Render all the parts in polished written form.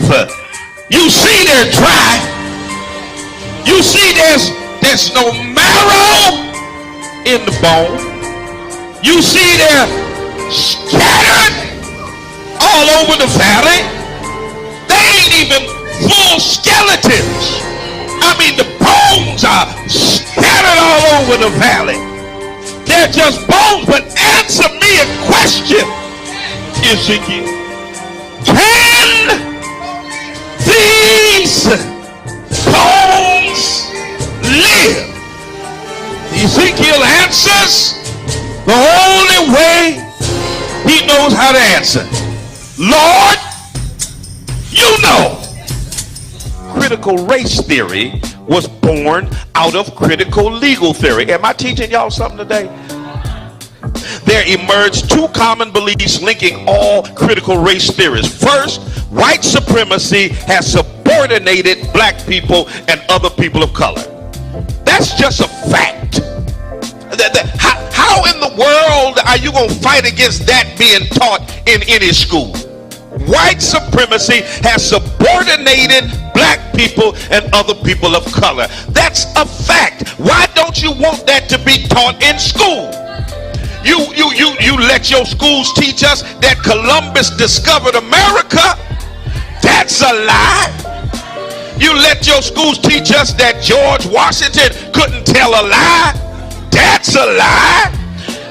truth. You see they're dry. You see there's no marrow in the bone. You see they're scattered all over the valley. They ain't even full skeletons. I mean, the bones are scattered all over the valley. They're just bones. But answer me a question, Ezekiel. Can these bones live? Ezekiel answers the only way he knows how to answer. Lord, you know. Critical race theory was born out of critical legal theory. Am I teaching y'all something today? There emerged two common beliefs linking all critical race theories. First, white supremacy has subordinated black people and other people of color. That's just a fact. How in the world are you going to fight against that being taught in any school? White supremacy has subordinated black people and other people of color. That's a fact. Why don't you want that to be taught in school? You let your schools teach us that Columbus discovered America. That's a lie. You let your schools teach us that George Washington couldn't tell a lie. That's a lie.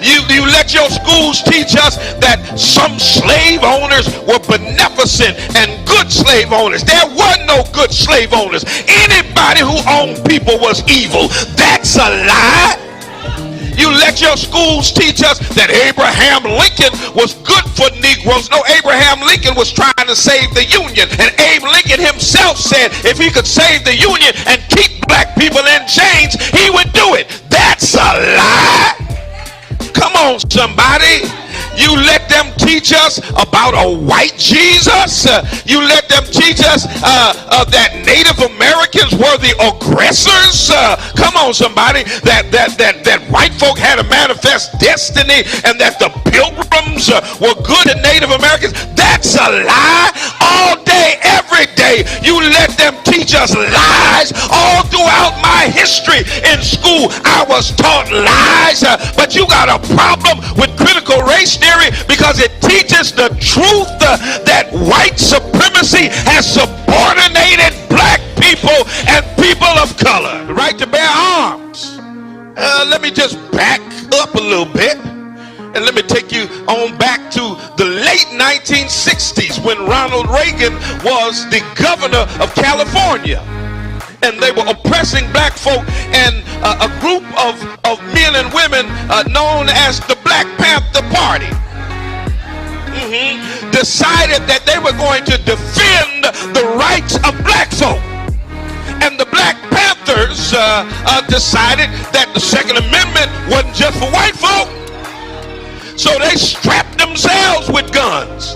You let your schools teach us that some slave owners were beneficent and good slave owners. There were no good slave owners. Anybody who owned people was evil. That's a lie. You let your schools teach us that Abraham Lincoln was good for Negroes. No, Abraham Lincoln was trying to save the Union. And Abe Lincoln himself said if he could save the Union and keep black people in chains, he would do it. That's a lie. Come on, somebody. You let them teach us about a white Jesus. You let them teach us that Native Americans were the aggressors. Come on, somebody. That white folk had a manifest destiny and that the pilgrims were good to Native Americans. That's a lie. All day, every day, you let them teach us lies. All throughout my history in school, I was taught lies. But you got a problem with critical race theory because it teaches the truth that white supremacy has subordinated black people and people of color. The right to bear arms. Let me just back up a little bit and let me take you on back to the late 1960s when Ronald Reagan was the governor of California. And they were oppressing black folk, and a group of men and women known as the Black Panther Party decided that they were going to defend the rights of black folk. And the Black Panthers decided that the Second Amendment wasn't just for white folk. So they strapped themselves with guns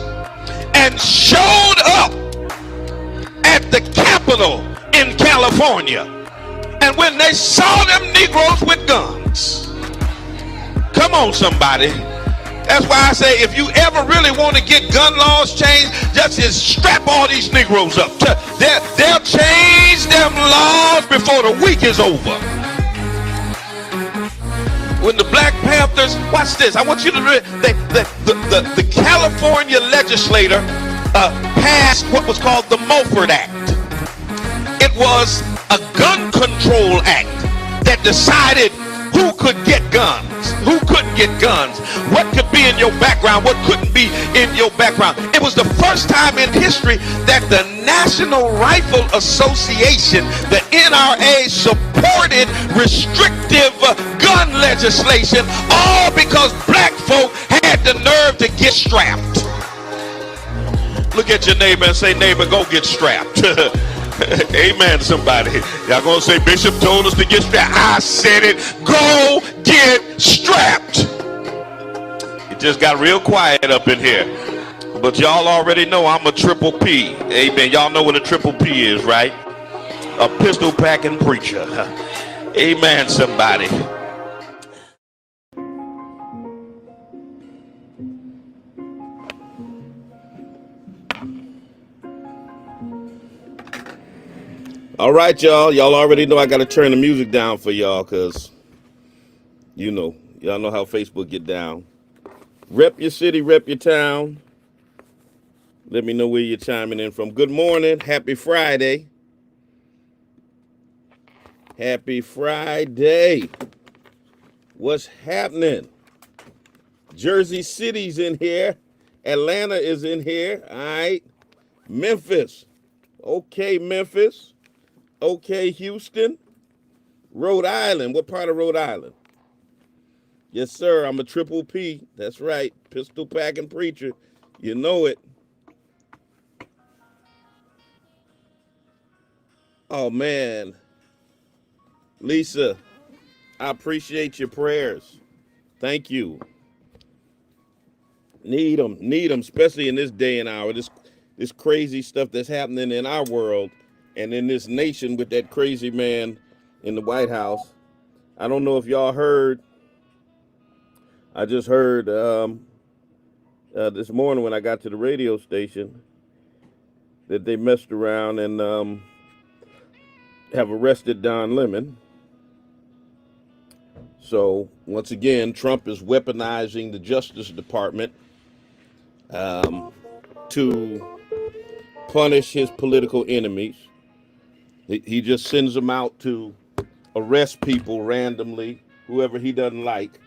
and showed up at the Capitol in California. And when they saw them Negroes with guns, come on, somebody. That's why I say if you ever really want to get gun laws changed, just strap all these Negroes up. They'll change them laws before the week is over. When the Black Panthers, watch this, I want you to read, the California legislator passed what was called the Mulford Act. It was a gun control act that decided who could get guns, who couldn't get guns, what could be in your background, what couldn't be in your background. It was the first time in history that the National Rifle Association, the NRA, supported restrictive gun legislation, all because black folk had the nerve to get strapped. Look at your neighbor and say, neighbor, go get strapped. Amen, somebody. Y'all gonna say Bishop told us to get strapped. I said it. Go get strapped. It just got real quiet up in here. But y'all already know I'm a triple P. Amen. Y'all know what a triple P is, right? A pistol packing preacher. Amen, somebody. All right, y'all. Y'all already know I got to turn the music down for y'all because, y'all know how Facebook get down. Rep your city, rep your town. Let me know where you're chiming in from. Good morning. Happy Friday. Happy Friday. What's happening? Jersey City's in here. Atlanta is in here. All right. Memphis. Okay, Memphis. Okay, Houston. Rhode Island. What part of Rhode Island? Yes, sir. I'm a triple P. That's right. Pistol packing preacher. You know it. Oh, man. Lisa, I appreciate your prayers. Thank you. Need them, especially in this day and hour. This crazy stuff that's happening in our world and in this nation with that crazy man in the White House. I don't know if y'all heard. I just heard this morning when I got to the radio station that they messed around and have arrested Don Lemon. So once again, Trump is weaponizing the Justice Department to punish his political enemies. He just sends them out to arrest people randomly, whoever he doesn't like.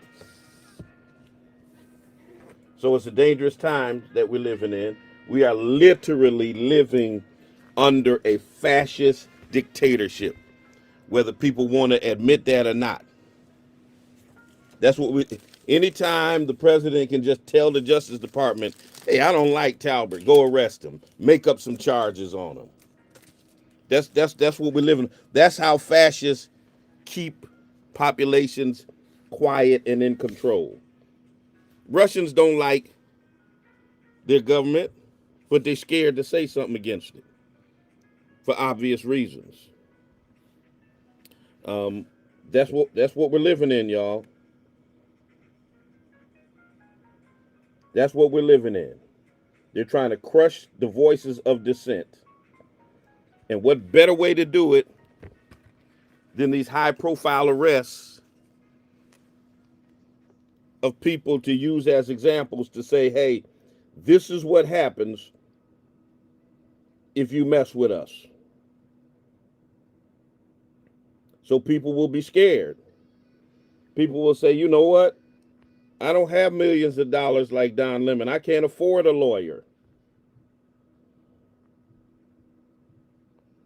So it's a dangerous time that we're living in. We are literally living under a fascist dictatorship, whether people want to admit that or not. That's what anytime the president can just tell the Justice Department, hey, I don't like Talbert, go arrest him, make up some charges on him. That's what we're living. That's how fascists keep populations quiet and in control. Russians don't like their government, but they're scared to say something against it for obvious reasons. That's what we're living in, y'all. That's what we're living in. They're trying to crush the voices of dissent. And what better way to do it than these high-profile arrests of people to use as examples to say, hey, this is what happens if you mess with us. So people will be scared. People will say, you know what? I don't have millions of dollars like Don Lemon. I can't afford a lawyer.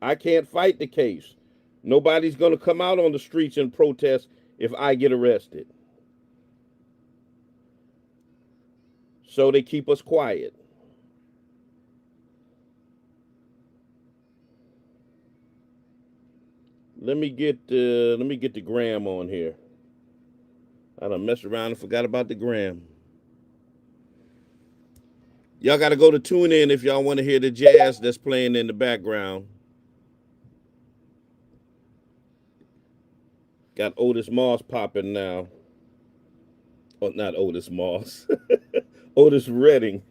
I can't fight the case. Nobody's going to come out on the streets and protest if I get arrested. So they keep us quiet. Let me get the gram on here. I done messed around and forgot about the gram. Y'all got to go to tune in if y'all want to hear the jazz that's playing in the background. Got Otis Moss popping now. Oh, not Otis Moss. Otis Redding.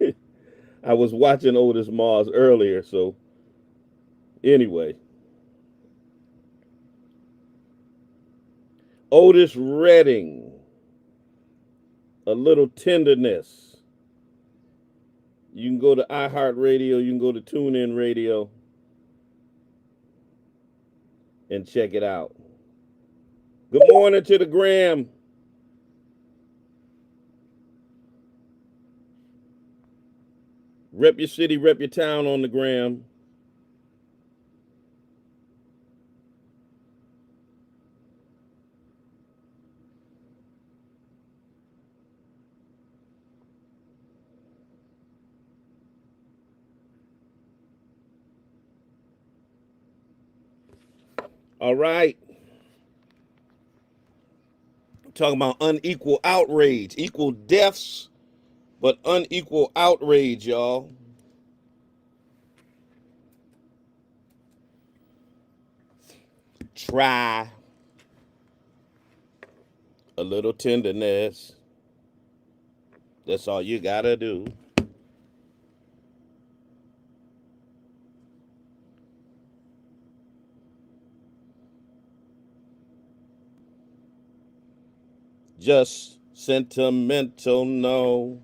I was watching Otis Moss earlier, so anyway. Otis Redding. A little tenderness. You can go to iHeartRadio, you can go to TuneIn Radio and check it out. Good morning to the gram. Rep your city, rep your town on the gram. All right. Talking about unequal outrage, equal deaths, but unequal outrage, y'all. Try a little tenderness. That's all you gotta do. just sentimental, no.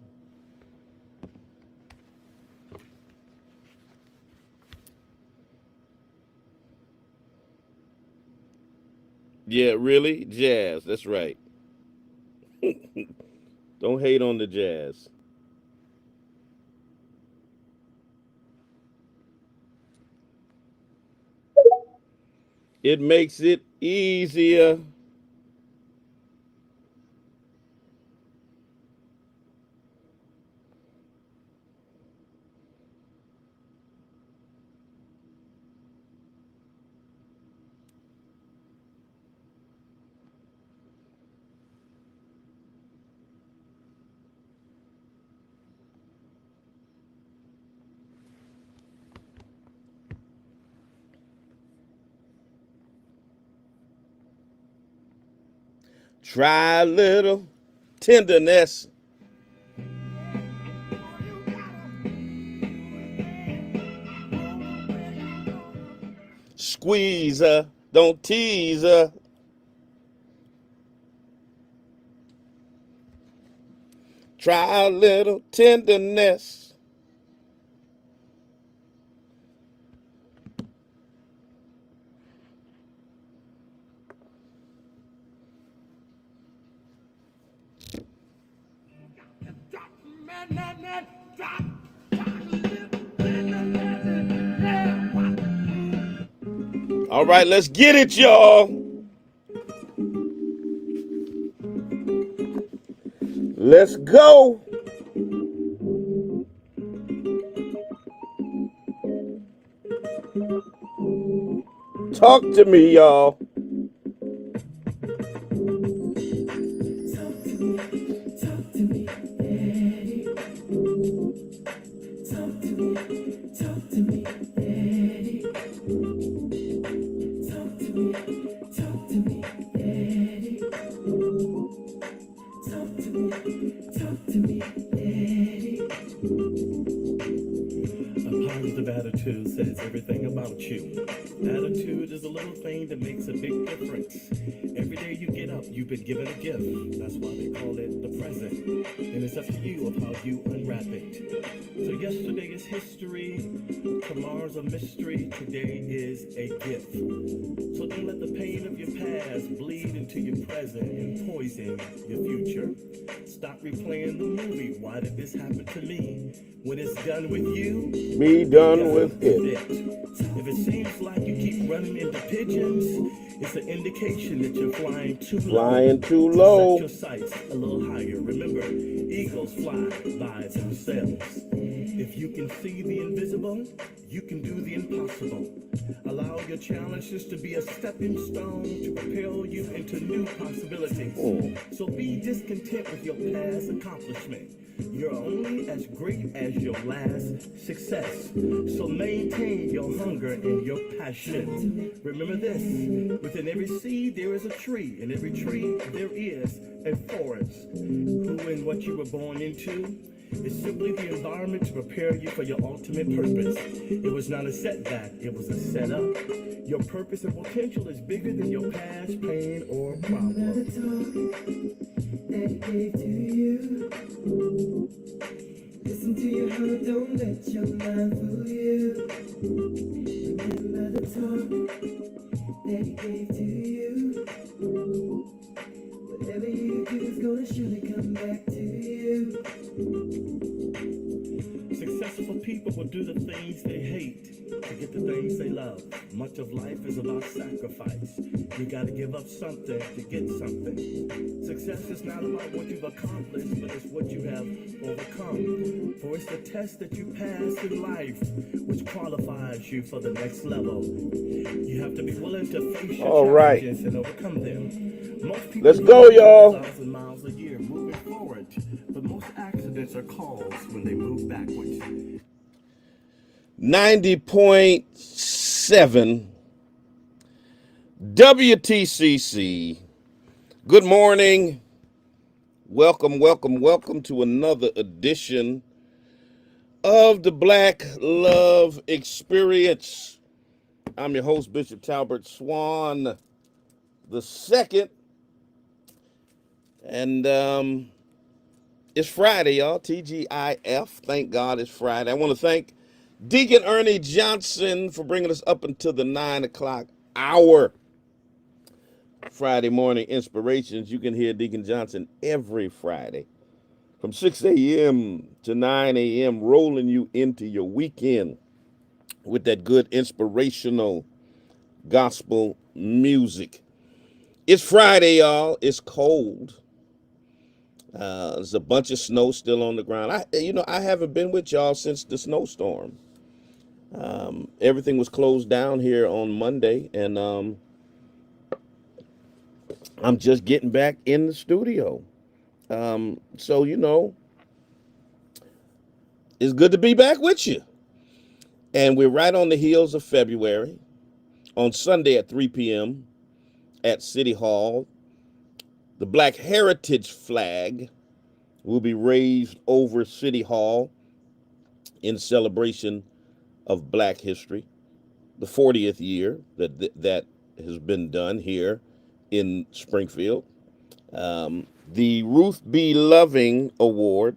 Yeah, really? Jazz, that's right. Don't hate on the jazz. It makes it easier. Try a little tenderness. Squeeze her, don't tease her. Try a little tenderness. All right, let's get it, y'all. Let's go. Talk to me, y'all. Attitude says everything about you. Attitude is a little thing that makes a big difference. Every day you get up, you've been given a gift. That's why they call it the present. And it's up to you of how you unwrap it. So yesterday is history, tomorrow's a mystery, today is a gift. So don't let the pain of your past bleed into your present and poison your future. Stop replaying the movie, why did this happen to me? When it's done with you, be done with it. If it seems like you keep running into pigeons, it's an indication that you're flying too low. Set your sights a little higher. Remember, eagles fly by themselves. If you can see the invisible, you can do the impossible. Allow your challenges to be a stepping stone to propel you into new possibilities. So be discontent with your past accomplishment. You're only as great as your last success. So maintain your hunger and your passion. Remember this, within every seed there is a tree. In every tree there is a forest. Who and what you were born into is simply the environment to prepare you for your ultimate purpose. It was not a setback, it was a setup. Your purpose and potential is bigger than your past pain or problem. That it gave to you. Listen to your heart, don't let your mind fool you. Remember the talk that he gave to you. Whatever you do is gonna surely come back to you. Successful people will do the things they hate to get the things they love. Much of life is about sacrifice. You gotta give up something to get something. Success is not about what you've accomplished, but it's what you have overcome. For it's the test that you pass in life which qualifies you for the next level. You have to be willing to face your challenges and overcome them. Most people Let's go, y'all. 1,000 miles a year moving forward, but most accidents are caused when they move backwards. 90.7 WTCC. Good morning. Welcome to another edition of the Black Love Experience. I'm your host, Bishop Talbert Swan the second. And it's Friday, y'all. TGIF. Thank God it's Friday. I want to thank Deacon Ernie Johnson for bringing us up until the 9 o'clock hour. Friday morning inspirations. You can hear Deacon Johnson every Friday from 6 a.m. to 9 a.m., rolling you into your weekend with that good inspirational gospel music. It's Friday, y'all. It's cold. There's a bunch of snow still on the ground. I haven't been with y'all since the snowstorm. Everything was closed down here on Monday, and I'm just getting back in the studio. So it's good to be back with you. And we're right on the heels of February. On Sunday at 3 p.m. at City Hall, the Black Heritage flag will be raised over City Hall in celebration of Black history, the 40th year that has been done here in Springfield. The Ruth B. Loving Award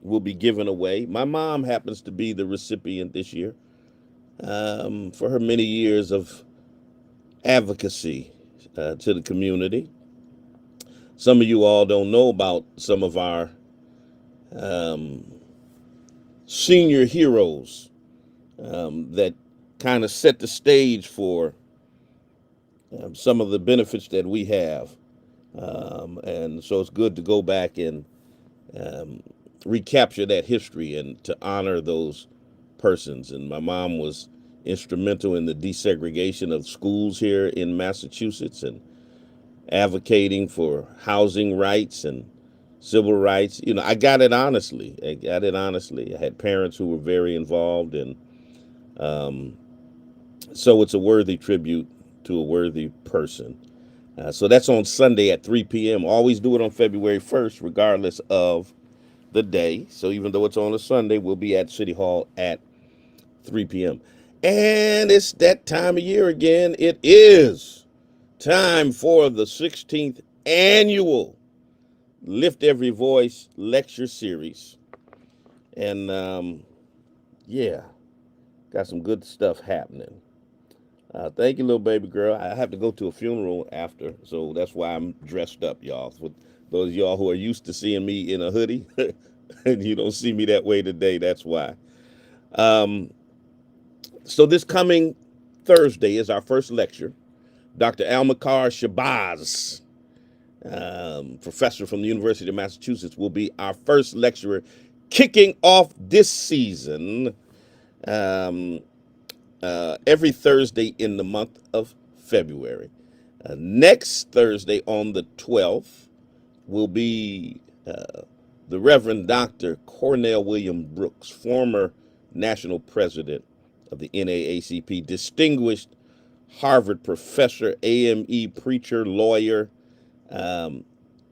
will be given away. My mom happens to be the recipient this year for her many years of advocacy to the community. Some of you all don't know about some of our senior heroes that kind of set the stage for some of the benefits that we have. And so it's good to go back and recapture that history and to honor those persons. And my mom was instrumental in the desegregation of schools here in Massachusetts and advocating for housing rights and civil rights. I got it honestly. I had parents who were very involved, and so it's a worthy tribute to a worthy person. So that's on Sunday at 3 p.m. Always do it on February 1st, regardless of the day. So even though it's on a Sunday, we'll be at City Hall at 3 p.m. And it's that time of year again. It is time for the 16th annual Lift Every Voice lecture series. And yeah, got some good stuff happening. Thank you, little baby girl. I have to go to a funeral after, so that's why I'm dressed up, y'all. For those of y'all who are used to seeing me in a hoodie, and you don't see me that way today, that's why. So this coming Thursday is our first lecture. Dr. Almakar Shabazz, professor from the University of Massachusetts, will be our first lecturer kicking off this season every Thursday in the month of February. Next Thursday on the 12th will be the Reverend Dr. Cornell William Brooks, former national president of the NAACP, distinguished Harvard professor, AME preacher, lawyer.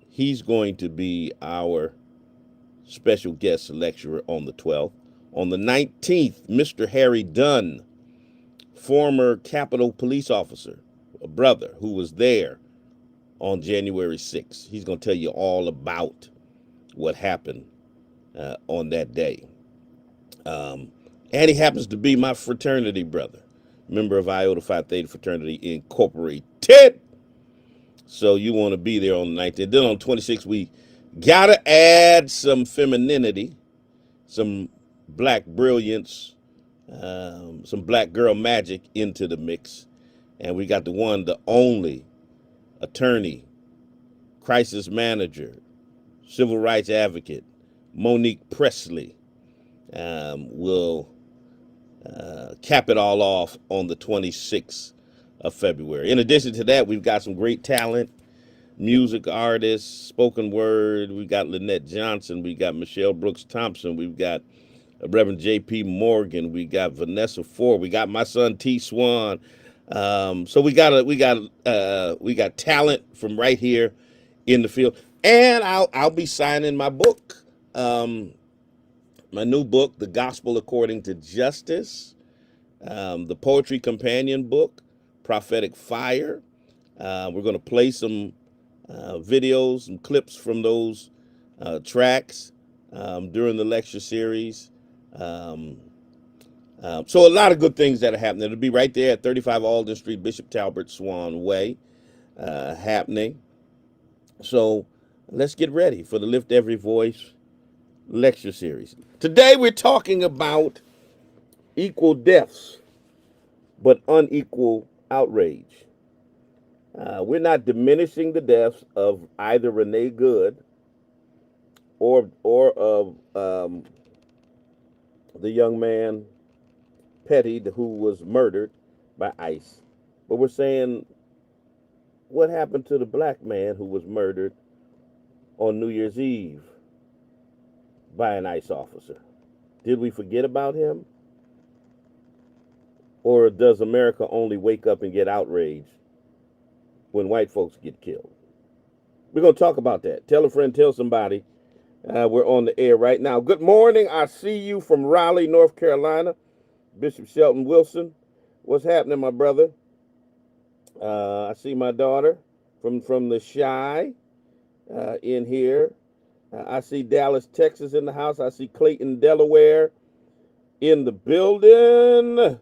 He's going to be our special guest lecturer on the 12th. On the 19th, Mr. Harry Dunn, former Capitol police officer, a brother who was there on January 6th. He's going to tell you all about what happened on that day. And he happens to be my fraternity brother, member of Iota Phi Theta Fraternity Incorporated. So you want to be there on the 19th. Then on 26th, we got to add some femininity, some black brilliance, some black girl magic into the mix. And we got the one, the only attorney, crisis manager, civil rights advocate, Monique Presley, will cap it all off on the 26th of February. In addition to that, we've got some great talent, music artists, spoken word. We got Lynette Johnson. We got Michelle Brooks Thompson. We've got Reverend J.P. Morgan. We got Vanessa Ford. We got my son T. Swan. So we got talent from right here in the field. And I'll be signing my book, my new book, The Gospel According to Justice, the Poetry Companion book, Prophetic Fire. We're going to play some videos and clips from those tracks during the lecture series. So a lot of good things that are happening. It'll be right there at 35 Alden Street, Bishop Talbert Swan Way, happening. So let's get ready for the Lift Every Voice lecture series. Today we're talking about equal deaths, but unequal outrage. We're not diminishing the deaths of either Renee Good or of the young man Petty, who was murdered by ICE. But we're saying, what happened to the black man who was murdered on New Year's Eve by an ICE officer? Did we forget about him? Or does America only wake up and get outraged when white folks get killed? We're going to talk about that. Tell a friend, tell somebody. We're on the air right now. Good morning. I see you from Raleigh, North Carolina. Bishop Shelton Wilson. What's happening, my brother? I see my daughter from the Shy in here. I see Dallas, Texas in the house. I see Clayton, Delaware in the building.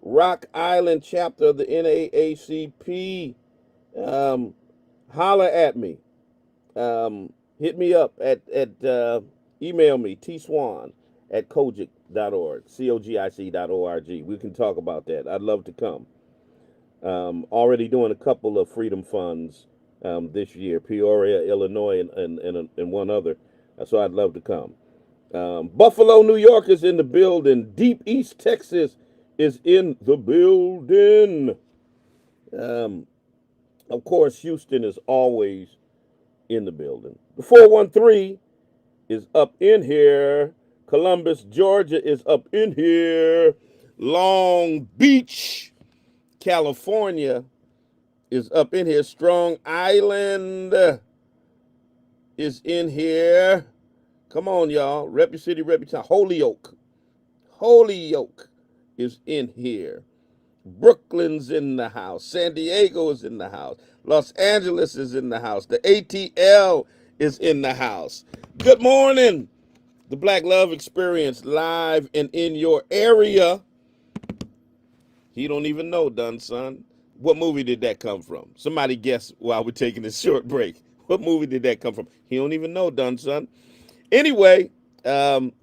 Rock Island chapter of the NAACP. Holler at me. Hit me up at email me, tswan@kojic.org, kogic.org. We can talk about that. I'd love to come. Already doing a couple of freedom funds this year, Peoria, Illinois, and one other. So I'd love to come. Buffalo, New York is in the building. Deep East Texas is in the building. Of course, Houston is always in the building. The 413 is up in here. Columbus, Georgia is up in here. Long Beach, California is up in here. Strong Island is in here. Come on, y'all. Rep your city, rep your town. Holyoke is in here. Brooklyn's in the house. San Diego is in the house. Los Angeles is in the house. The ATL is in the house. Good morning. The Black Love Experience live and in your area. He don't even know, done son. What movie did that come from? Somebody guess while we're taking this short break. What movie did that come from? He don't even know, done son. Anyway,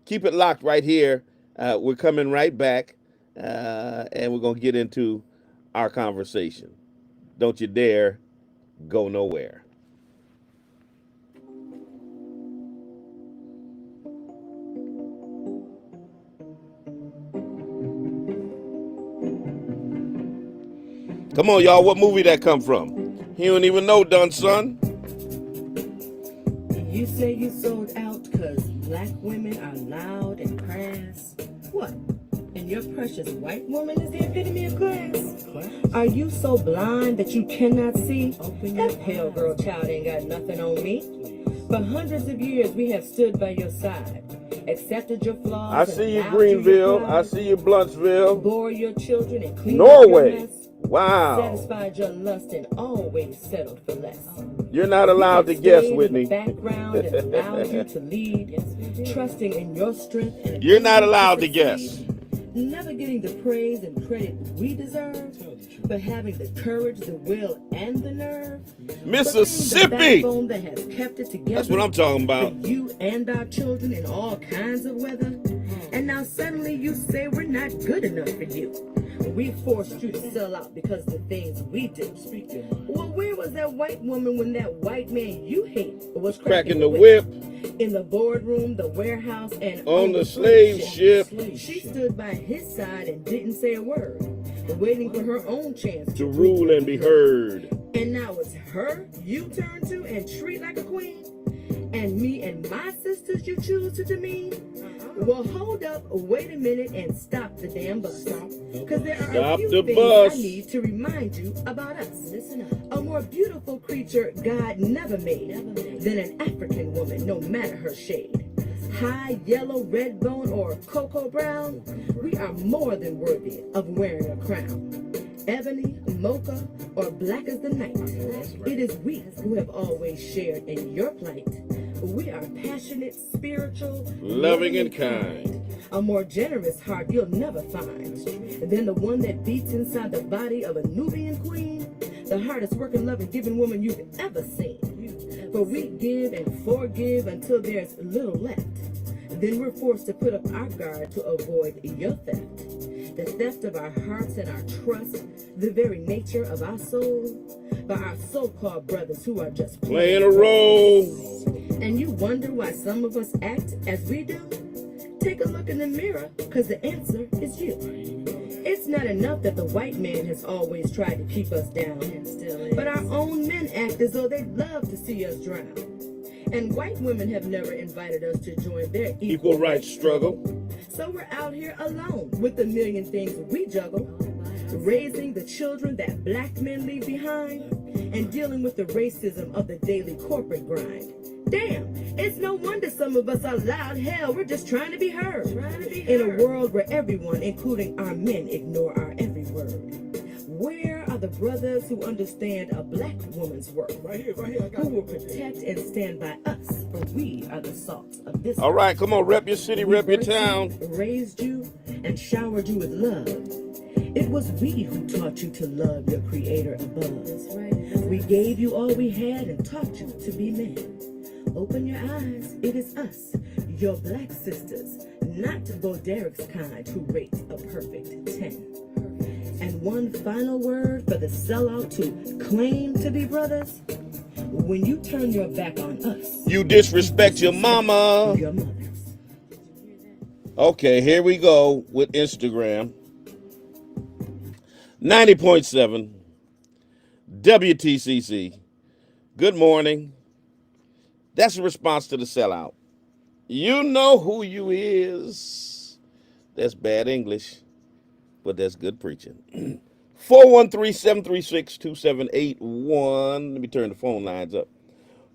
keep it locked right here. We're coming right back, and we're going to get into our conversation. Don't you dare go nowhere. Come on, y'all. What movie that come from? He don't even know, done son. You say you sold out because black women are loud and crass. What? And your precious white woman is the epitome of class? Are you so blind that you cannot see? That pale girl child ain't got nothing on me. For hundreds of years we have stood by your side, accepted your flaws. I see you, Greenville. I see you, Bluntsville. Bore your children and clean Norway. Up your mess. Wow. Satisfied your lust and always settled for less. You're not allowed to guess, Whitney. In the background and allowed you to lead, trusting in your strength. And you're not allowed to guess. Never getting the praise and credit we deserve, but having the courage, the will, and the nerve. Mississippi. The backbone that has kept it together. That's what I'm talking about. For you and our children in all kinds of weather. And now suddenly you say we're not good enough for you. We forced you to sell out because of the things we did. Well, where was that white woman when that white man you hate was cracking the whip? In the boardroom, the warehouse, and on the slave ship. She stood by his side and didn't say a word, waiting for her own chance to rule and be heard. And now it's her you turn to and treat like a queen? And me and my sisters you choose to demean? Well, hold up, wait a minute, and stop the damn bus. Because there are a few things I need to remind you about us. Listen up. A more beautiful creature God never made than an African woman, no matter her shade. High, yellow, red bone, or cocoa brown, we are more than worthy of wearing a crown. ebony, mocha, or black as the night. It is we who have always shared in your plight. We are passionate, spiritual, loving and kind. A more generous heart you'll never find than the one that beats inside the body of a Nubian queen, the hardest working, loving, giving woman you've ever seen. For we give and forgive until there's little left. Then we're forced to put up our guard to avoid your theft. The theft of our hearts and our trust, the very nature of our soul, by our so-called brothers who are just playing a role. And you wonder why some of us act as we do? Take a look in the mirror, because the answer is you. It's not enough that the white man has always tried to keep us down, but our own men act as though they'd love to see us drown. And white women have never invited us to join their equal rights struggle. So we're out here alone with a million things we juggle, raising the children that black men leave behind, and dealing with the racism of the daily corporate grind. Damn, it's no wonder some of us are loud. Hell, we're just trying to be heard. In a world where everyone, including our men, ignore our every word. Where are the brothers who understand a black woman's worth? Right here, who will protect and stand by us, for we are the salt of this. All right, come on, rep your city, rep your town. Raised you and showered you with love. It was we who taught you to love your creator above. We gave you all we had and taught you to be men. Open your eyes, it is us, your black sisters, not Bo Derek's kind who rate a perfect 10. And one final word for the sellout to claim to be brothers. When you turn your back on us, you disrespect your mama. Your mothers. Okay, here we go with Instagram. 90.7 WTCC. Good morning. That's a response to the sellout. You know who you is. That's bad English, but that's good preaching. 413-736-2781. Let me turn the phone lines up.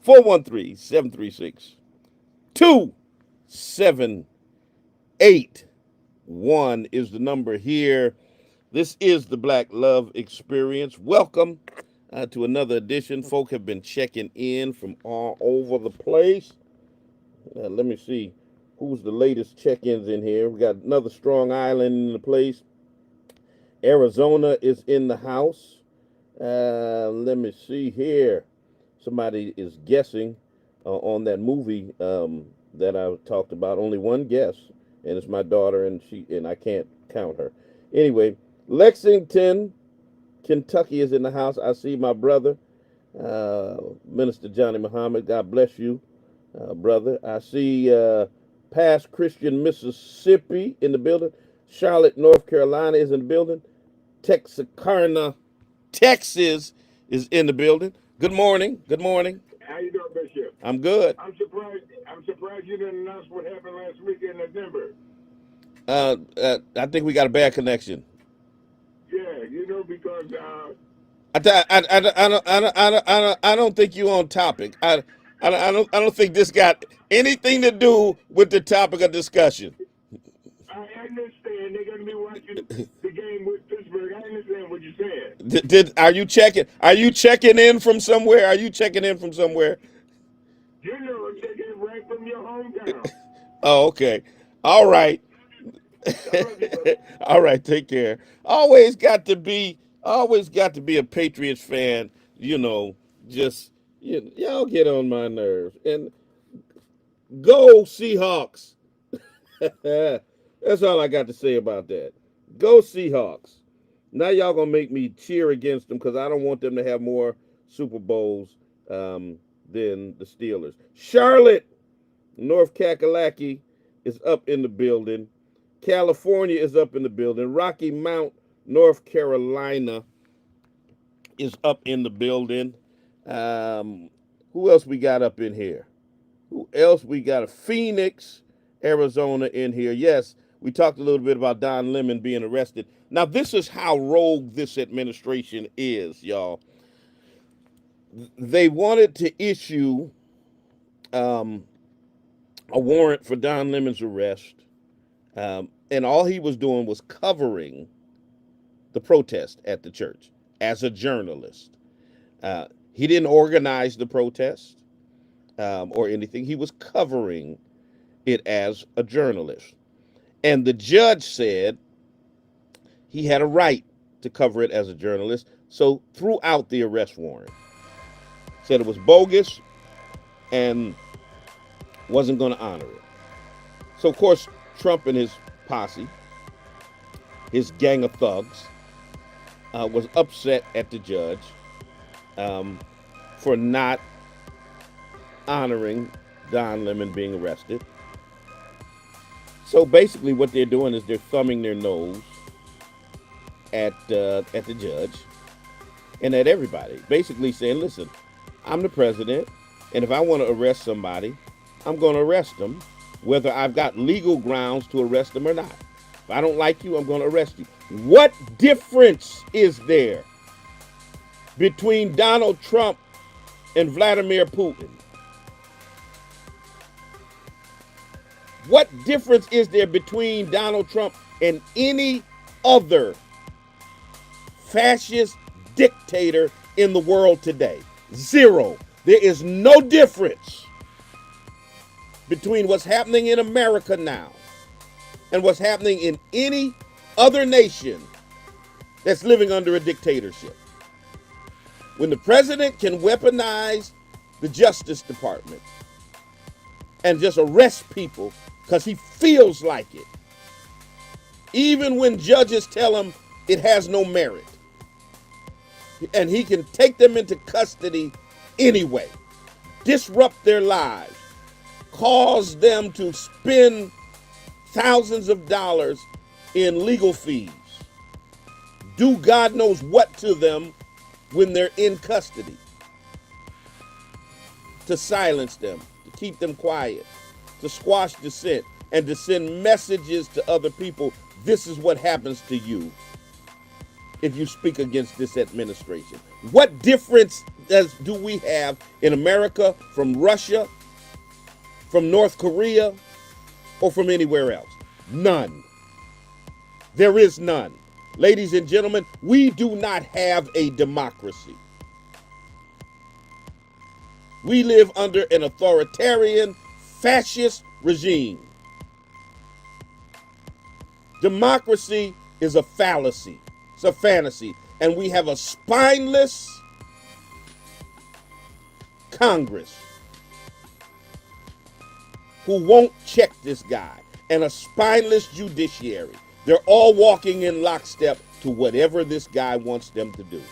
413-736-2781 is the number here. This is the Black Love Experience. Welcome to another edition. Folk have been checking in from all over the place. Let me see who's the latest check-ins in here. We got another Strong Island in the place. Arizona is in the house. Let me see here. Somebody is guessing on that movie that I talked about. Only one guess, and it's my daughter, and I can't count her. Anyway, Lexington, Kentucky is in the house. I see my brother, Minister Johnny Muhammad. God bless you, brother. I see Past Christian, Mississippi in the building. Charlotte, North Carolina is in the building. Texarkana, Texas is in the building. Good morning. Good morning. How you doing, Bishop? I'm good. I'm surprised you didn't announce what happened last weekend in Denver. I think we got a bad connection. Yeah, because I don't think you on topic. I don't think this got anything to do with the topic of discussion. I understand they're gonna be watching the game with Pittsburgh. I understand what you're saying. Are you checking? Are you checking in from somewhere? Are you checking in from somewhere? I'm taking it right from your hometown. Oh, okay. All right. All right. Take care. Always got to be a Patriots fan. Y'all get on my nerves. And go Seahawks. That's all I got to say about that. Go Seahawks. Now y'all gonna make me cheer against them because I don't want them to have more Super Bowls than the Steelers. Charlotte, North Kakalaki is up in the building. California is up in the building. Rocky Mount, North Carolina is up in the building. Who else we got up in here? Who else we got? Phoenix, Arizona in here. Yes, we talked a little bit about Don Lemon being arrested. Now, this is how rogue this administration is, y'all. They wanted to issue a warrant for Don Lemon's arrest, and all he was doing was covering the protest at the church as a journalist. He didn't organize the protest or anything. He was covering it as a journalist. And the judge said he had a right to cover it as a journalist, so threw out the arrest warrant. Said it was bogus and wasn't going to honor it. So, of course, Trump and his posse, his gang of thugs, was upset at the judge for not honoring Don Lemon being arrested. So basically what they're doing is they're thumbing their nose at the judge and at everybody, basically saying, listen, I'm the president, and if I want to arrest somebody, I'm going to arrest them, whether I've got legal grounds to arrest them or not. If I don't like you, I'm going to arrest you. What difference is there between Donald Trump and Vladimir Putin? What difference is there between Donald Trump and any other fascist dictator in the world today? Zero. There is no difference between what's happening in America now and what's happening in any other nation that's living under a dictatorship. When the president can weaponize the Justice Department and just arrest people because he feels like it, even when judges tell him it has no merit, and he can take them into custody anyway, disrupt their lives, cause them to spend thousands of dollars in legal fees, do God knows what to them when they're in custody, to silence them, to keep them quiet, to squash dissent, and to send messages to other people. This is what happens to you if you speak against this administration. What difference do we have in America from Russia, from North Korea, or from anywhere else? None. There is none. Ladies and gentlemen, we do not have a democracy. We live under an authoritarian, fascist regime. Democracy is a fallacy. It's a fantasy. And we have a spineless Congress who won't check this guy, and a spineless judiciary. They're all walking in lockstep to whatever this guy wants them to do.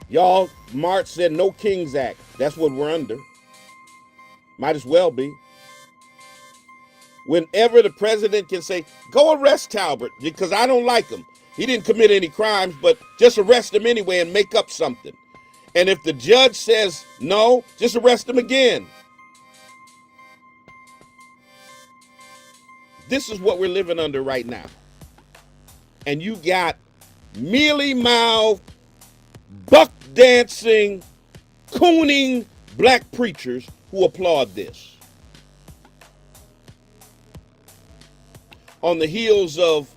Y'all, March said no Kings Act. That's what we're under. Might as well be. Whenever the president can say, go arrest Talbert because I don't like him. He didn't commit any crimes, but just arrest him anyway and make up something. And if the judge says no, just arrest him again. This is what we're living under right now. And you got mealy-mouthed, buck-dancing, cooning black preachers who applaud this. On the heels of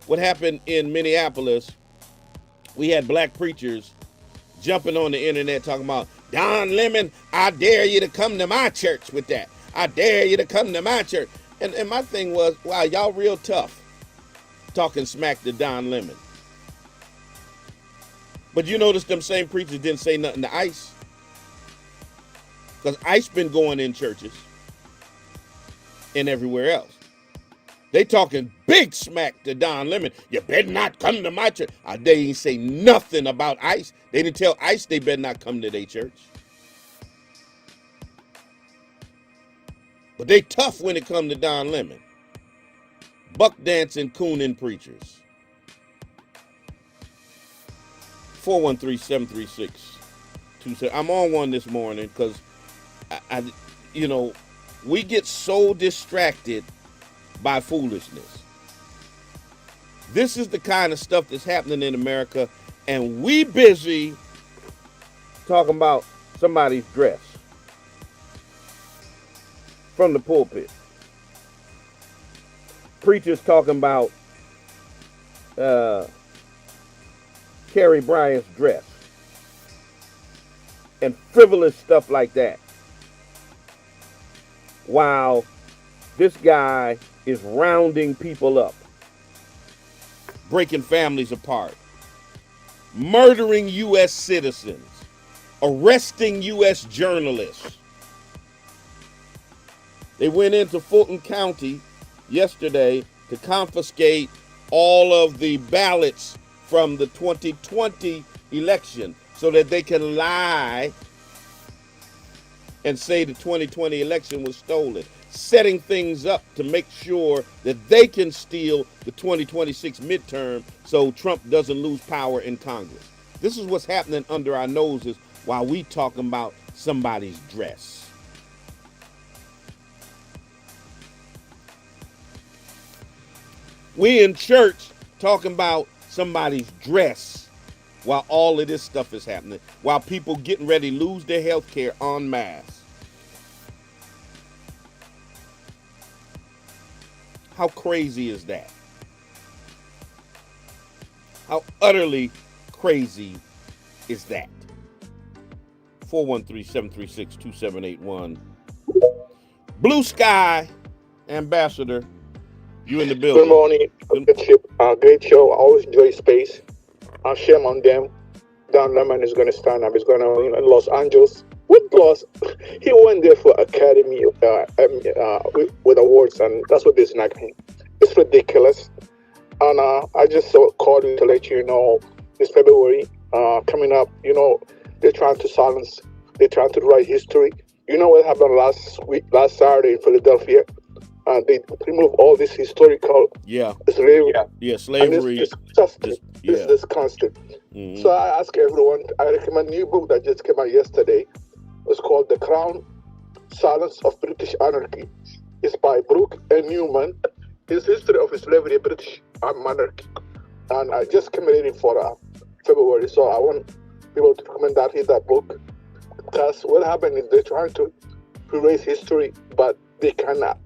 what happened in Minneapolis, we had black preachers jumping on the internet talking about, Don Lemon, I dare you to come to my church with that. I dare you to come to my church. And my thing was, wow, y'all real tough talking smack to Don Lemon. But you notice them same preachers didn't say nothing to ICE. Because ICE been going in churches and everywhere else. They talking big smack to Don Lemon. You better not come to my church. They ain't say nothing about ICE. They didn't tell ICE they better not come to their church. But they tough when it come to Don Lemon. Buck dancing, cooning preachers. 413-736-27. I'm on one this morning because we get so distracted by foolishness. This is the kind of stuff that's happening in America, and we busy talking about somebody's dress from the pulpit. preachers talking about Carrie Bryant's dress and frivolous stuff like that, while this guy is rounding people up, breaking families apart, murdering U.S. citizens, arresting U.S. journalists. They went into Fulton County yesterday to confiscate all of the ballots from the 2020 election so that they can lie and say the 2020 election was stolen, setting things up to make sure that they can steal the 2026 midterm so Trump doesn't lose power in Congress. This is what's happening under our noses while we talking about somebody's dress. We in church talking about somebody's dress while all of this stuff is happening, while people getting ready to lose their health care en masse. How crazy is that? How utterly crazy is that? 413-736-2781. Blue Sky Ambassador, you in the building. Good morning. Great show. I always enjoy space. Shame on them. Don Lemon is going to stand up. He's going to win in Los Angeles. He went there for Academy with awards, and that's what this like. It's ridiculous. And I just called you to let you know this February coming up. You know, they're trying to silence. They're trying to write history. You know what happened last Saturday in Philadelphia? They removed all this historical slavery. Slavery. And it's disgusting. Mm-hmm. So I ask everyone, I recommend a new book that just came out yesterday. It's called The Crown Silence of British Anarchy. It's by Brooke and Newman. It's history of slavery, British monarchy. And I just came ready for February. So I want people to recommend that, read that book. Because what happened is they're trying to erase history, but they cannot.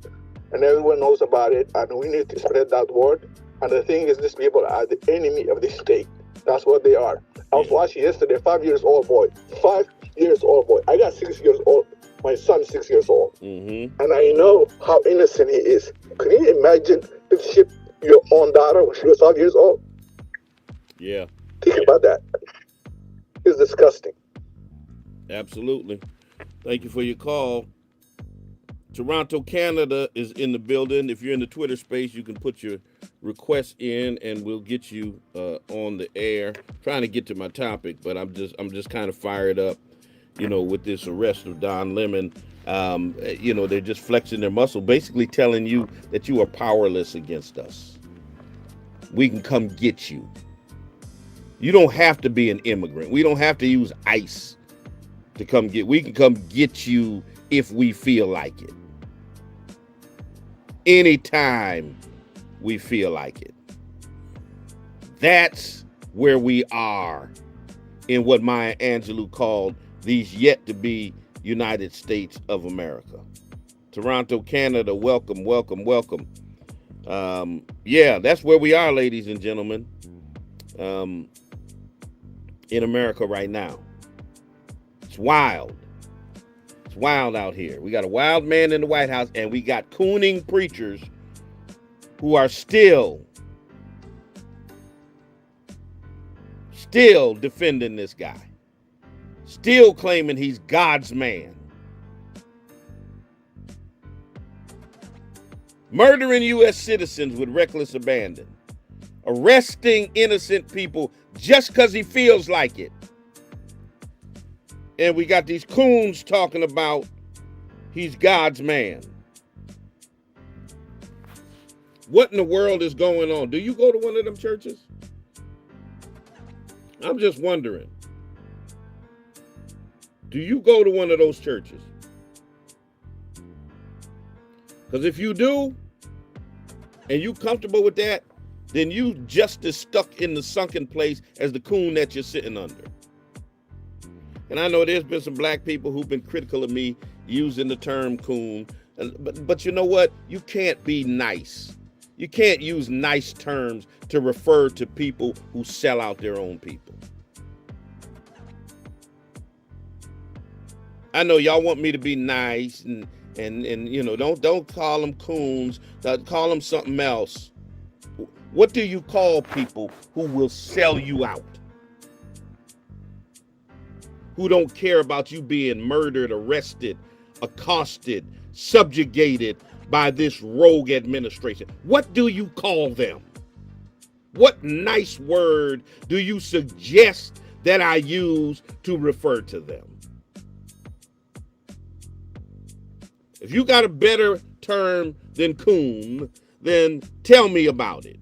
And everyone knows about it, and we need to spread that word. And the thing is, these people are the enemy of the state. That's what they are. I was watching yesterday, 5 years old boy. 5 years old boy. I got 6 years old. My son's 6 years old. Mm-hmm. And I know how innocent he is. Can you imagine to ship your own daughter when she was 5 years old? Yeah. Think about that. It's disgusting. Absolutely. Thank you for your call. Toronto, Canada is in the building. If you're in the Twitter space, you can put your request in and we'll get you on the air. Trying to get to my topic, but I'm just kind of fired up, with this arrest of Don Lemon. They're just flexing their muscle, basically telling you that you are powerless against us. We can come get you. You don't have to be an immigrant. We don't have to use ICE to come get. We can come get you if we feel like it. Anytime we feel like it. That's where we are in what Maya Angelou called these yet to be United States of America. Toronto, Canada, welcome, welcome, welcome. That's where we are, ladies and gentlemen, in America right now. It's wild. It's wild out here. We got a wild man in the White House, and we got cooning preachers who are still defending this guy, still claiming he's God's man, murdering U.S. citizens with reckless abandon, arresting innocent people just because he feels like it. And we got these coons talking about he's God's man. What in the world is going on? Do you go to one of them churches? I'm just wondering. Do you go to one of those churches? Because if you do, and you comfortable with that, then you just as stuck in the sunken place as the coon that you're sitting under. And I know there's been some black people who've been critical of me using the term coon. But you know what? You can't be nice You can't use nice terms to refer to people who sell out their own people. I know y'all want me to be nice and you know, don't call them coons, call them something else. What do you call people who will sell you out? Who don't care about you being murdered, arrested, accosted, subjugated by this rogue administration? What do you call them? What nice word do you suggest that I use to refer to them? If you got a better term than coon, then tell me about it.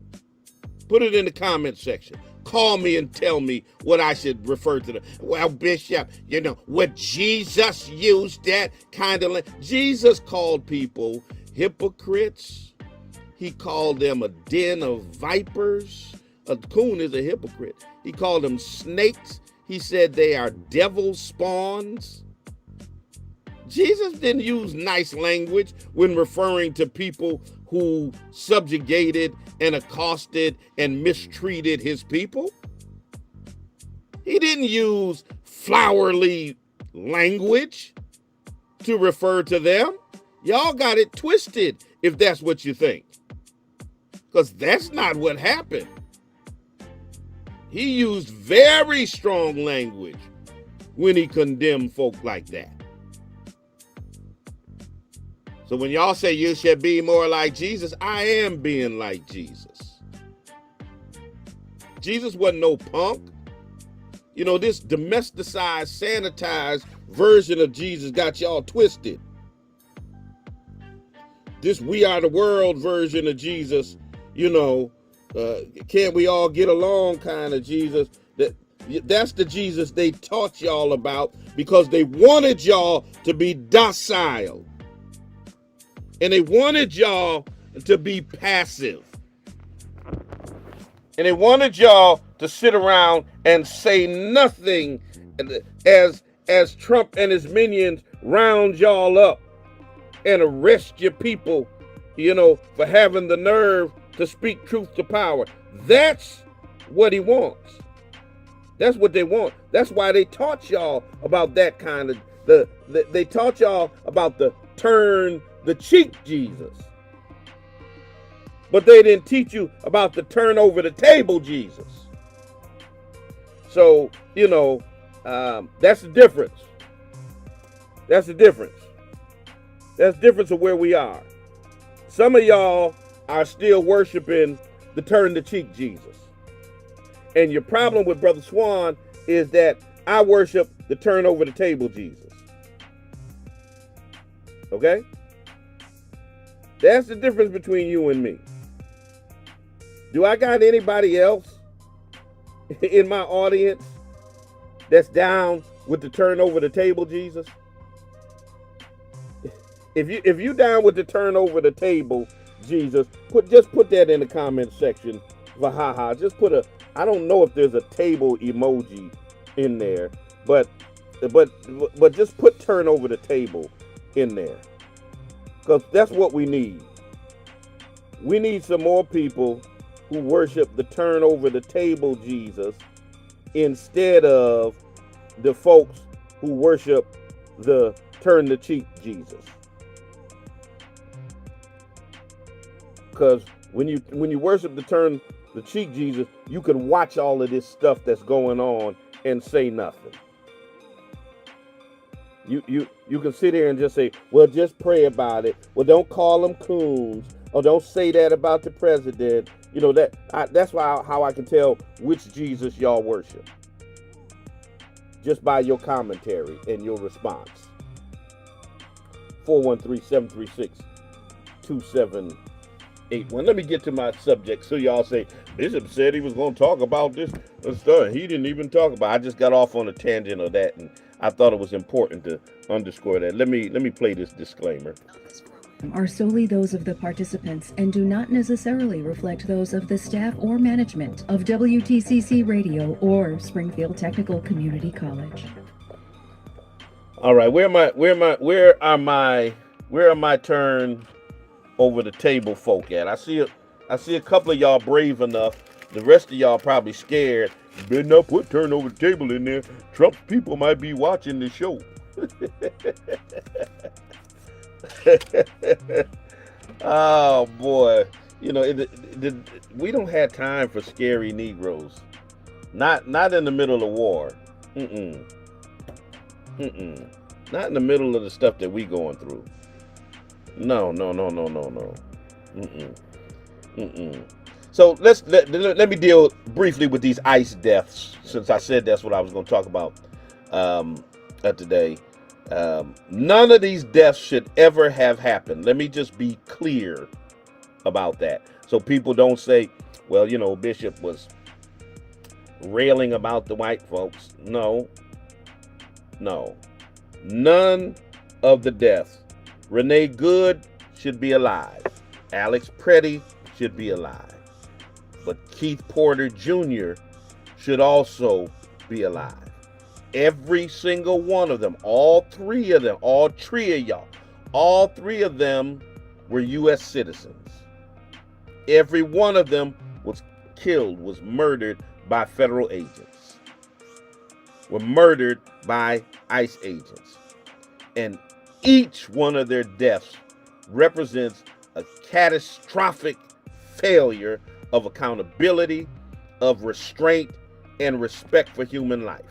Put it in the comment section. Call me and tell me what I should refer to them. Well, Bishop, you know, what Jesus used that kind of Jesus called people hypocrites. He called them a den of vipers. A coon is a hypocrite. He called them snakes. He said they are devil spawns. Jesus didn't use nice language when referring to people who subjugated and accosted and mistreated his people. He didn't use flowery language to refer to them. Y'all got it twisted if that's what you think, because that's not what happened. He used very strong language when he condemned folk like that. So when y'all say you should be more like Jesus, I am being like Jesus. Jesus wasn't no punk. You know, this domesticized, sanitized version of Jesus got y'all twisted. This we are the world version of Jesus, you know, can't we all get along kind of Jesus, that's the Jesus they taught y'all about because they wanted y'all to be docile. And they wanted y'all to be passive. And they wanted y'all to sit around and say nothing as Trump and his minions round y'all up and arrest your people, you know, for having the nerve to speak truth to power. That's what he wants. That's what they want. That's why they taught y'all about that kind of, they taught y'all about the turn the cheek Jesus. But they didn't teach you about the turn over the table Jesus. So, you know, that's the difference. That's the difference. That's the difference of where we are. Some of y'all are still worshiping the turn the cheek Jesus. And your problem with Brother Swan is that I worship the turn over the table Jesus. Okay? That's the difference between you and me. Do I got anybody else in my audience that's down with the turn over the table Jesus? If you down with the turn over the table Jesus, just put that in the comment section for haha. Just put I don't know if there's a table emoji in there, but just put turn over the table in there. Because that's what we need. We need some more people who worship the turn over the table Jesus instead of the folks who worship the turn the cheek Jesus. Because when you worship the turn the cheek Jesus, you can watch all of this stuff that's going on and say nothing. You can sit here and just say, well, just pray about it. Well, don't call them coons, or don't say that about the president. You know, that's how I can tell which Jesus y'all worship. Just by your commentary and your response. 413-736-2781. Let me get to my subject. So y'all say, Bishop said he was going to talk about this stuff. He didn't even talk about it. I just got off on a tangent of that, and I thought it was important to underscore that. Let me play this disclaimer. Are solely those of the participants and do not necessarily reflect those of the staff or management of WTCC Radio or Springfield Technical Community College. All right, where are my turn over the table folk at? I see I see a couple of y'all brave enough. The rest of y'all probably scared. Better not put turn over the table in there. Trump's people might be watching the show. Oh boy, you know we don't have time for scary Negroes. Not in the middle of war. Mm-mm. Mm-mm. Not in the middle of the stuff that we going through. No. Mm-mm. Mm-mm. So let me deal briefly with these ICE deaths, since I said that's what I was going to talk about today. None of these deaths should ever have happened. Let me just be clear about that, so people don't say, well, you know, Bishop was railing about the white folks. No. None of the deaths. Renee Good should be alive. Alex Pretty should be alive. But Keith Porter Jr. should also be alive. Every single one of them, all three of them were U.S. citizens. Every one of them was killed, was murdered by federal agents, were murdered by ICE agents. And each one of their deaths represents a catastrophic failure of accountability, of restraint, and respect for human life.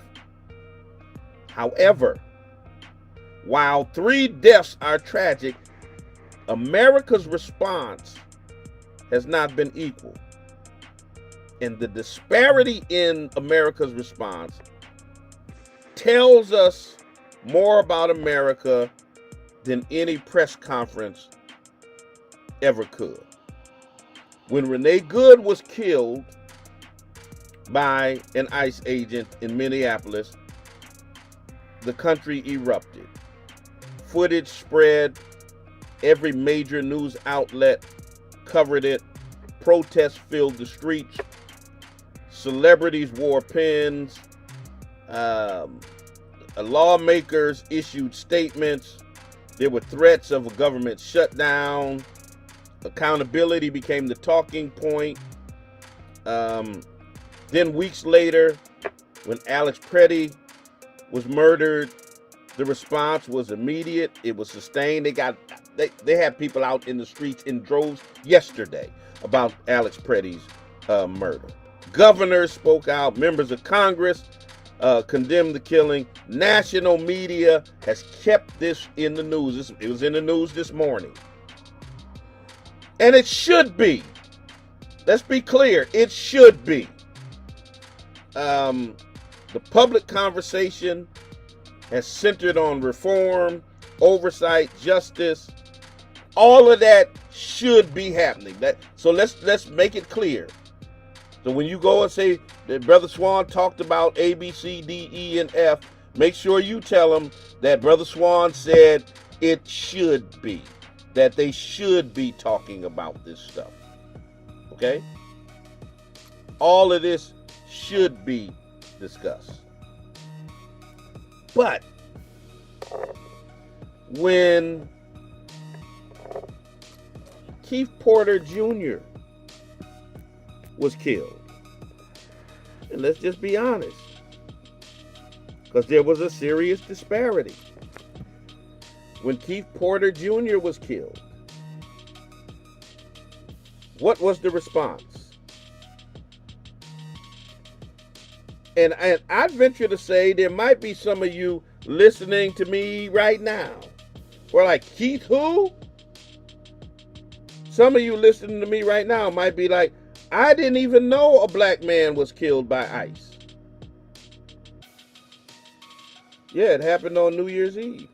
However, while 3 deaths are tragic, America's response has not been equal. And the disparity in America's response tells us more about America than any press conference ever could. When Renee Good was killed by an ICE agent in Minneapolis, the country erupted. Footage spread. Every major news outlet covered it. Protests filled the streets. Celebrities wore pins. Lawmakers issued statements. There were threats of a government shutdown. Accountability became the talking point. Then weeks later, when Alex Pretty was murdered, the response was immediate. It was sustained. They had people out in the streets in droves yesterday about Alex Pretty's murder. Governors spoke out. Members of Congress condemned the killing. National media has kept this in the news. It was in the news this morning. And it should be. Let's be clear. It should be. The public conversation has centered on reform, oversight, justice. All of that should be happening. So let's make it clear. So when you go and say that Brother Swan talked about A, B, C, D, E, and F, make sure you tell them that Brother Swan said it should be. That they should be talking about this stuff. Okay? All of this should be discussed. But when Keith Porter Jr. was killed, and let's just be honest, because there was a serious disparity. When Keith Porter Jr. was killed, what was the response? And I'd venture to say there might be some of you listening to me right now. We're like, Keith who? Some of you listening to me right now might be like, I didn't even know a black man was killed by ICE. Yeah, it happened on New Year's Eve.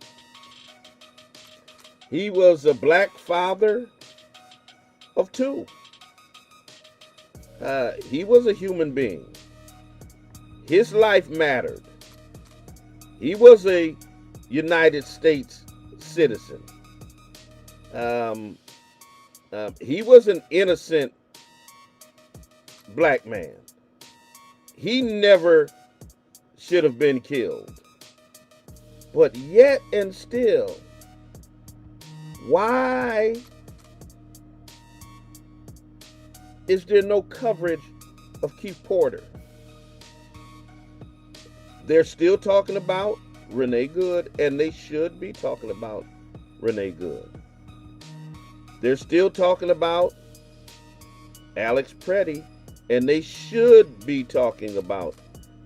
He was a black father of 2. He was a human being. His life mattered. He was a United States citizen. He was an innocent black man. He never should have been killed. But yet and still, why is there no coverage of Keith Porter? They're still talking about Renee Good, and they should be talking about Renee Good. They're still talking about Alex Preddy, and they should be talking about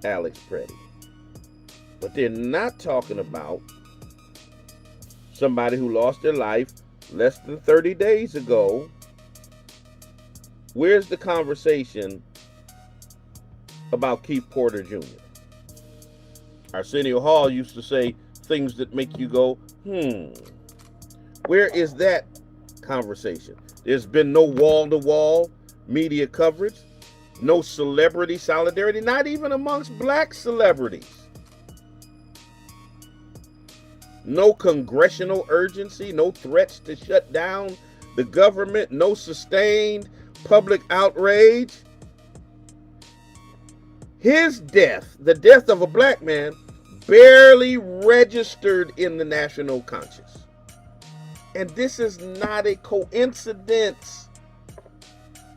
Alex Preddy. But they're not talking about somebody who lost their life less than 30 days ago. Where's the conversation about Keith Porter Jr.? Arsenio Hall used to say things that make you go, Where is that conversation? There's been no wall-to-wall media coverage, no celebrity solidarity, not even amongst black celebrities. No congressional urgency, no threats to shut down the government, no sustained public outrage. His death, the death of a black man, barely registered in the national conscious. And this is not a coincidence.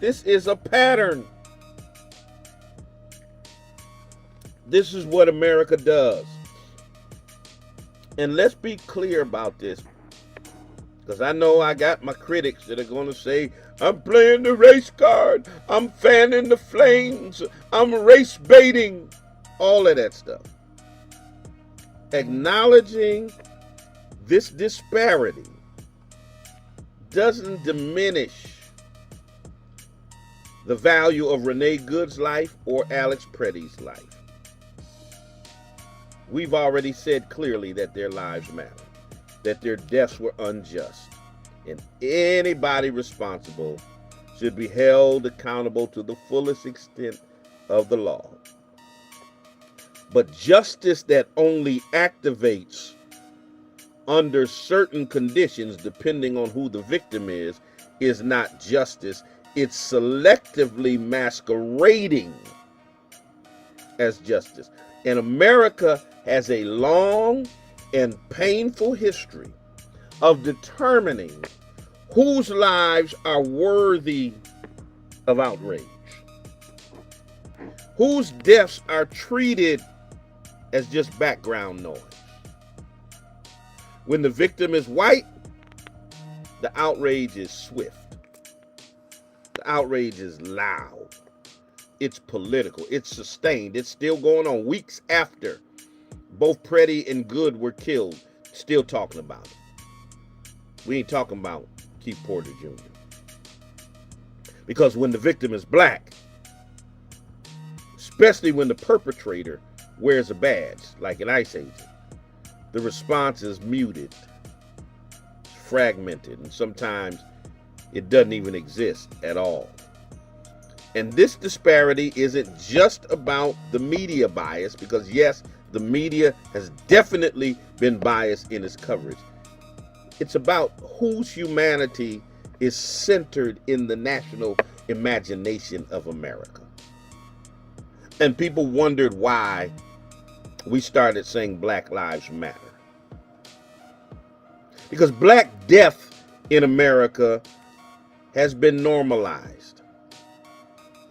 This is a pattern. This is what America does. And let's be clear about this, because I know I got my critics that are going to say, I'm playing the race card, I'm fanning the flames, I'm race baiting, all of that stuff. Acknowledging this disparity doesn't diminish the value of Renee Good's life or Alex Preddy's life. We've already said clearly that their lives matter, that their deaths were unjust, and anybody responsible should be held accountable to the fullest extent of the law. But justice that only activates under certain conditions, depending on who the victim is not justice. It's selectively masquerading as justice. And America has a long and painful history of determining whose lives are worthy of outrage, whose deaths are treated as just background noise. When the victim is white, the outrage is swift. The outrage is loud. It's political. It's sustained. It's still going on weeks after both Preddy and Good were killed. Still talking about it. We ain't talking about Keith Porter Jr. Because when the victim is black, especially when the perpetrator wears a badge like an ICE agent, the response is muted, it's fragmented, and sometimes it doesn't even exist at all. And this disparity isn't just about the media bias, because yes, the media has definitely been biased in its coverage. It's about whose humanity is centered in the national imagination of America. And people wondered why we started saying Black Lives Matter. Because black death in America has been normalized.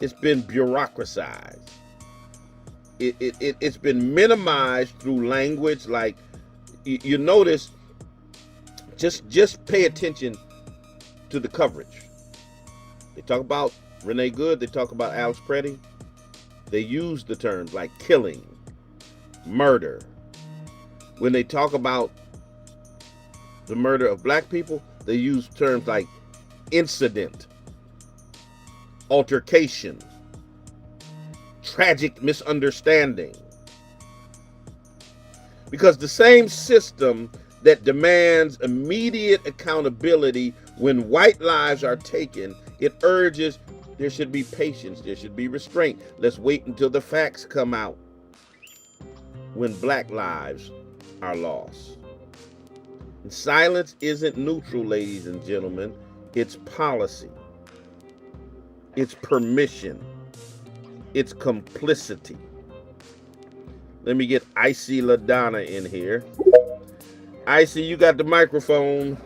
It's been bureaucratized. It's been minimized through language like, you notice, just pay attention to the coverage. They talk about Renee Good, they talk about Alex Preddy. They use the terms like killing, murder. When they talk about the murder of black people, they use terms like incident, altercation, tragic misunderstanding. Because the same system that demands immediate accountability when white lives are taken, it urges there should be patience, there should be restraint. Let's wait until the facts come out when black lives are lost. And silence isn't neutral, ladies and gentlemen. It's policy. It's permission. It's complicity. Let me get Icy LaDonna in here. Icy, you got the microphone.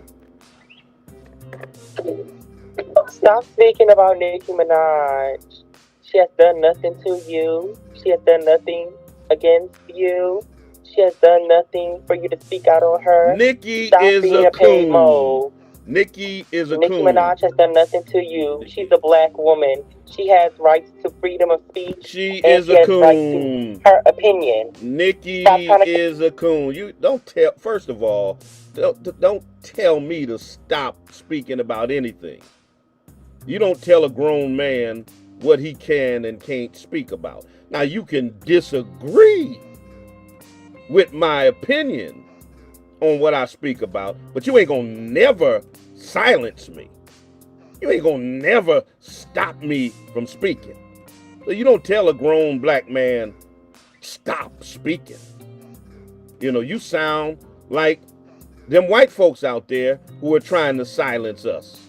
Stop speaking about Nicki Minaj. She has done nothing to you. She has done nothing against you. She has done nothing for you to speak out on her. Nicki Stop is being a a paid coon. mole. Nicki is a Nicki coon. Minaj has done nothing to you. She's a black woman. She has rights to freedom of speech. She and is she a has rights coon. to her opinion. Nicki Stop trying to is a coon. You don't tell. First of all, don't tell me to stop speaking about anything. You don't tell a grown man what he can and can't speak about. Now you can disagree with my opinion on what I speak about, but you ain't gonna never silence me. You ain't gonna never stop me from speaking. So you don't tell a grown black man, stop speaking. You know, you sound like them white folks out there who are trying to silence us,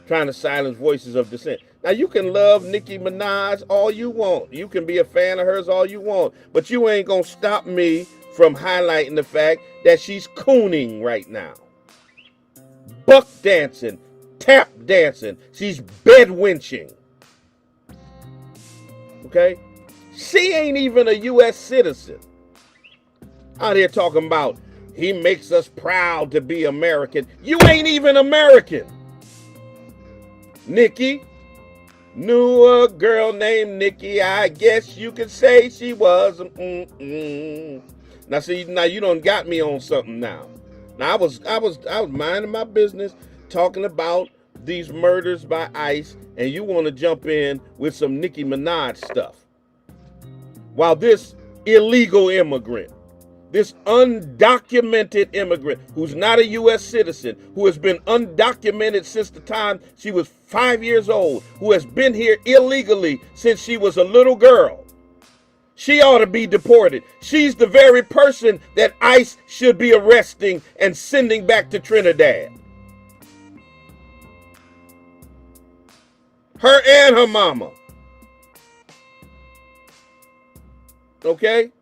trying to silence voices of dissent. Now, you can love Nicki Minaj all you want. You can be a fan of hers all you want, but you ain't gonna stop me from highlighting the fact that she's cooning right now. Buck dancing, tap dancing, she's bed winching. Okay? She ain't even a U.S. citizen. Out here talking about he makes us proud to be American. You ain't even American. Nicki, knew a girl named Nicki. I guess you could say she was. Now see, now you done got me on something now. Now I was minding my business, talking about these murders by ICE, and you want to jump in with some Nicki Minaj stuff. While this illegal immigrant, this undocumented immigrant who's not a U.S. citizen, who has been undocumented since the time she was 5 years old, who has been here illegally since she was a little girl, she ought to be deported. She's the very person that ICE should be arresting and sending back to Trinidad. Her and her mama. Okay?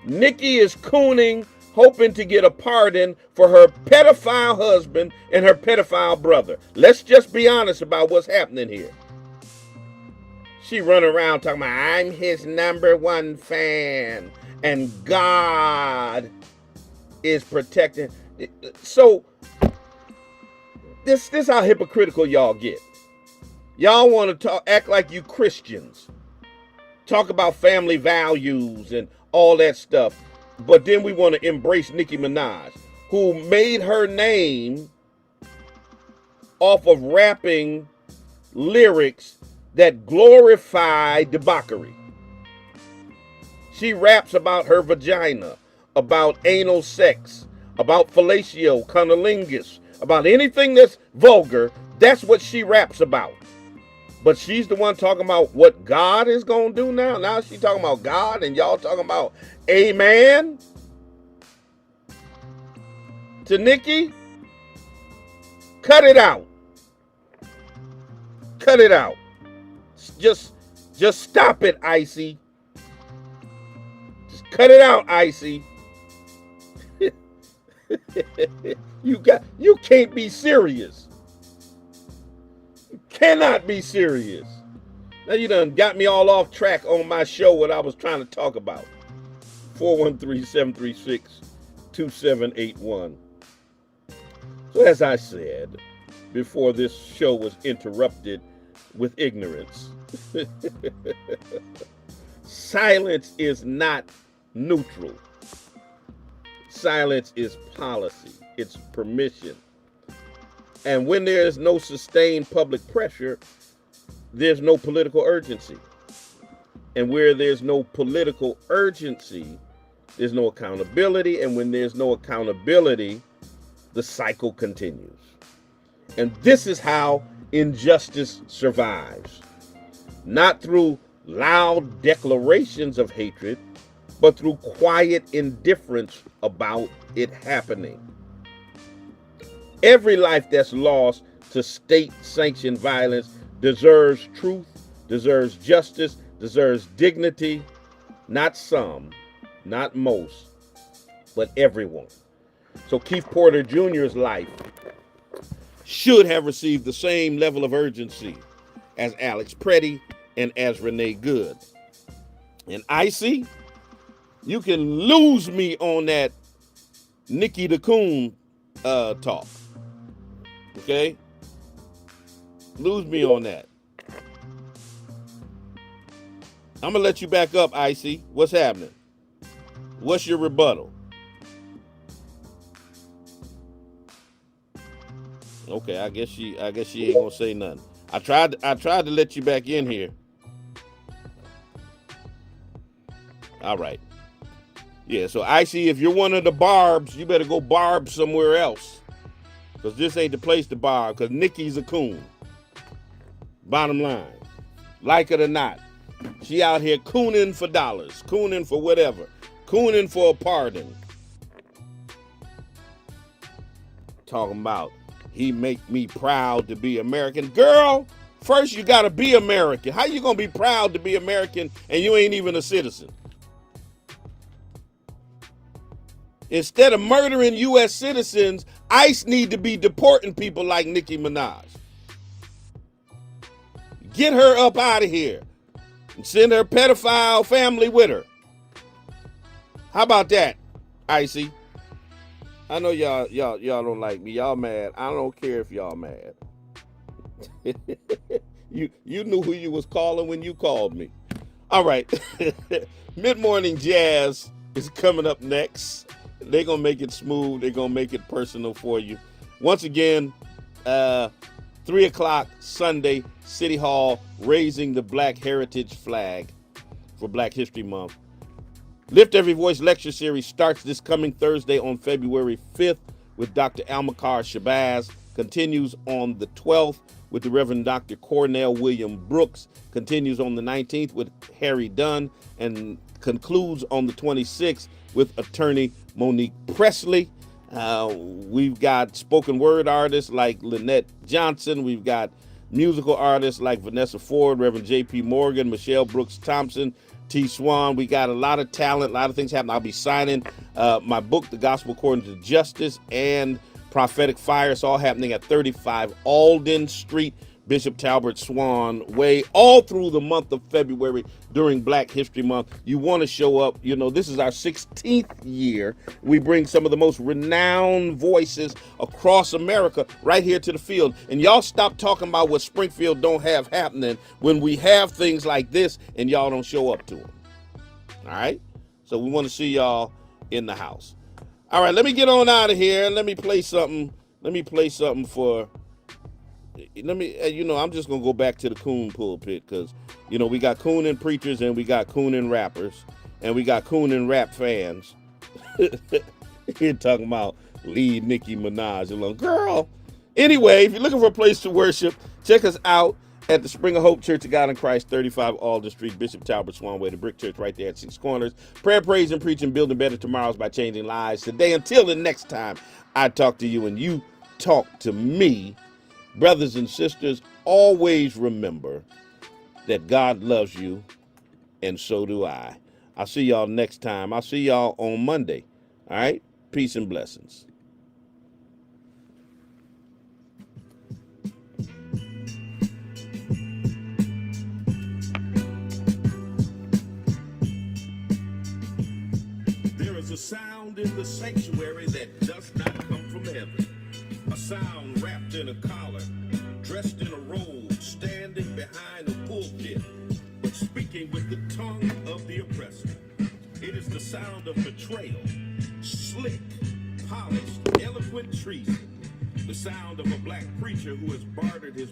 Nicki is cooning, hoping to get a pardon for her pedophile husband and her pedophile brother. Let's just be honest about what's happening here. She run around talking about, I'm his #1 fan, and God is protecting. So, this how hypocritical y'all get. Y'all want to act like you Christians. Talk about family values and all that stuff. But then we want to embrace Nicki Minaj, who made her name off of rapping lyrics that glorify debauchery. She raps about her vagina, about anal sex, about fellatio, cunnilingus, about anything that's vulgar. That's what she raps about. But she's the one talking about what God is going to do now. Now she's talking about God and y'all talking about amen to Nicki. Cut it out. Cut it out. Just stop it, Icy. Just cut it out, Icy. You can't be serious. Cannot be serious. Now you done got me all off track on my show, what I was trying to talk about. 413-736-2781. So as I said, before this show was interrupted with ignorance, silence is not neutral. Silence is policy. It's permission. And when there is no sustained public pressure, there's no political urgency. And where there's no political urgency, there's no accountability. And when there's no accountability, the cycle continues. And this is how injustice survives. Not through loud declarations of hatred, but through quiet indifference about it happening. Every life that's lost to state-sanctioned violence deserves truth, deserves justice, deserves dignity. Not some, not most, but everyone. So Keith Porter Jr.'s life should have received the same level of urgency as Alex Preddy and as Renee Good. And Icy, you can lose me on that Nikki the Coon talk. Okay? Lose me on that. I'm going to let you back up, Icy. What's happening? What's your rebuttal? Okay, I guess she ain't gonna say nothing. I tried to let you back in here. All right. Yeah, so Icy, if you're one of the barbs, you better go barb somewhere else. Because this ain't the place to barb, because Nikki's a coon. Bottom line. Like it or not. She out here cooning for dollars, cooning for whatever, cooning for a pardon. Talking about he make me proud to be American. Girl, first you gotta be American. How you gonna be proud to be American and you ain't even a citizen? Instead of murdering U.S. citizens, ICE need to be deporting people like Nicki Minaj. Get her up out of here and send her pedophile family with her. How about that, Icy? I know y'all don't like me. Y'all mad. I don't care if y'all mad. You knew who you was calling when you called me. All right. Mid-morning jazz is coming up next. They're going to make it smooth. They're going to make it personal for you. Once again, 3 o'clock Sunday, City Hall, raising the Black Heritage flag for Black History Month. Lift Every Voice lecture series starts this coming Thursday on February 5th with Dr. Almakar Shabazz, continues on the 12th with the Reverend Dr. Cornell William Brooks, continues on the 19th with Harry Dunn, and concludes on the 26th with attorney Monique Presley. We've got spoken word artists like Lynette Johnson. We've got musical artists like Vanessa Ford, Reverend J.P. Morgan, Michelle Brooks Thompson, T. Swan. We got a lot of talent, a lot of things happening. I'll be signing my book, The Gospel According to Justice, and Prophetic Fire. It's all happening at 35 Alden Street, Bishop Talbert Swan Way, all through the month of February during Black History Month. You want to show up. You know, this is our 16th year. We bring some of the most renowned voices across America right here to the field. And y'all stop talking about what Springfield don't have happening when we have things like this and y'all don't show up to them. All right? So we want to see y'all in the house. All right, let me get on out of here. Let me play something. For... I'm just going to go back to the coon pulpit because, we got cooning preachers and we got cooning rappers and we got cooning rap fans. Here talking about leave Nicki Minaj alone. Girl. Anyway, if you're looking for a place to worship, check us out at the Spring of Hope Church of God in Christ, 35 Alden Street, Bishop Talbert Swan Way, the Brick Church right there at 6 Corners. Prayer, praise, and preaching, building better tomorrows by changing lives today. Until the next time I talk to you and you talk to me, brothers and sisters, always remember that God loves you, and so do I. I'll see y'all next time. I'll see y'all on Monday. All right? Peace and blessings. There is a sound in the sanctuary that does not come from heaven. A sound wrapped in a collar, dressed in a robe, standing behind a pulpit, but speaking with the tongue of the oppressor. It is the sound of betrayal, slick, polished, eloquent treason. The sound of a black preacher who has bartered his